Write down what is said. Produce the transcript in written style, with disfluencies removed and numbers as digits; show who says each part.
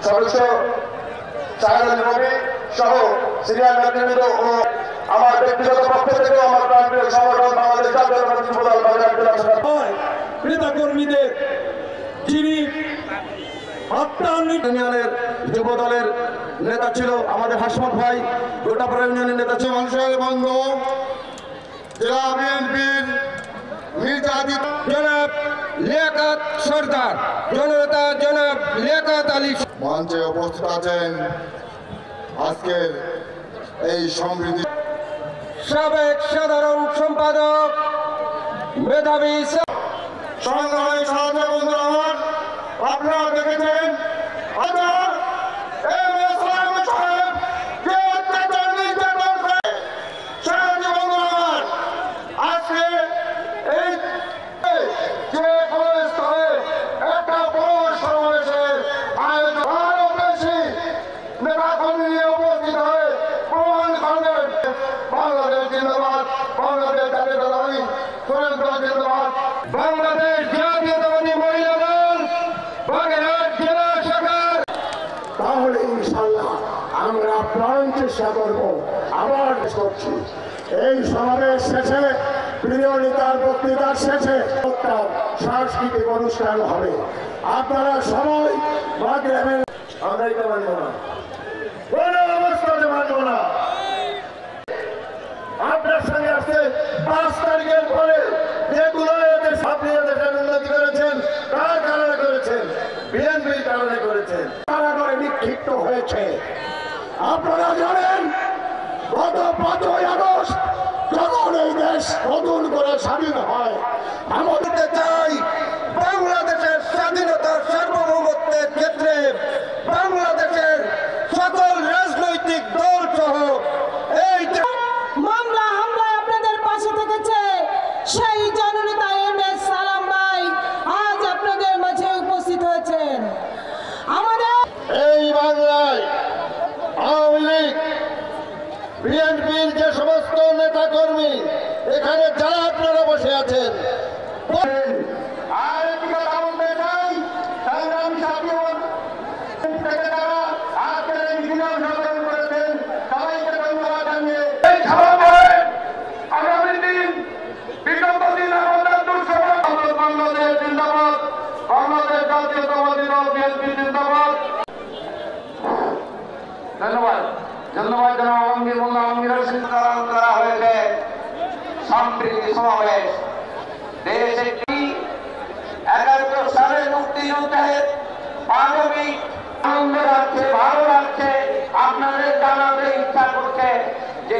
Speaker 1: সদস্য শাহজাহান রবি সহ সিনিয়র নেতৃবৃন্দ ও আমার ব্যক্তিগত পক্ষ থেকেও আমার প্রান্তীয় সংগঠন বাংলাদেশ জাতীয়তাবাদী যুবদল
Speaker 2: নেতা কর্মীদের যিনি
Speaker 1: ইউনিয়নের যুব দলের নেতা ছিল আমাদের হাসমত ভাই, গোটাপাড়া ইউনিয়নের নেতা ছিল মানুষের বন্ধু জেলা বিএনপির
Speaker 2: জনাব লিয়াকত সরদার, জননেতা জনাব লিয়াকত আলী
Speaker 1: মঞ্চে উপস্থিত আছেন আজকের এই সমৃদ্ধি
Speaker 2: সাবেক সাধারণ সম্পাদক মেধাবী
Speaker 1: সংগ্রামী সহযোগী বন্ধুরা আমার, আপনারা দেখেছেন
Speaker 2: বাংলাদেশ জাতীয়তাবাদী মহিলা দল বাগেরহাট জেলা শাখার।
Speaker 3: তাহলে ইনশাল্লাহ আমরা প্রাণ চেষ্টা করব। আবার করছি এই সমাবেশ শেষে প্রিয় নেতার বক্তৃতার শেষে একটা সাংস্কৃতিক অনুষ্ঠান হবে। আপনারা সবাই বাগেরহাটের আমরা এটা মানব না, কোন অবস্থাতে মানব না। আপনার সঙ্গে আসছে 5 তারিখের পরে যেগুলো আপনি দেশের উন্নতি করেছেন কার কারণে করেছেন? বিএনপির কারণে করেছেন। কারাগারে নিক্ষিপ্ত হয়েছে। আপনারা জানেন গত 5ই আগস্ট যখন এই দেশ নতুন করে স্বাধীন হয়, আমাদের চাই বাংলাদেশের স্বাধীনতার সার্বভৌমত্বের ক্ষেত্রে বাংলাদেশের সকল রাজনৈতিক দল সহ এই
Speaker 4: মামলা হামলায় আপনাদের পাশে থেকেছে সেই জননেতা এম.এস. সালাম ভাই আজ আপনাদের মাঝে উপস্থিত হয়েছেন। আমাদের
Speaker 3: এই বাংলায় আওয়ামী লীগ বিএনপির যে সমস্ত নেতা কর্মী এখানে যারা আপনারা বসে আছেন
Speaker 1: বাংলাদেশ জাতীয়তাবাদী দল বিএনপি জিন্দাবাদ। ধন্যবাদ ধন্যবাদ জানাব আলমগীর মোল্লা আলমগীরের সিদ্ধান্ত করা হয়েছে সম্প্রীতি সমাবেশ। দেশ একটি 71 সালের মুক্তিযুদ্ধের পারমিক আনন্দ লাগছে, ভালো লাগছে। আপনাদের জানাতে ইচ্ছা করছে যে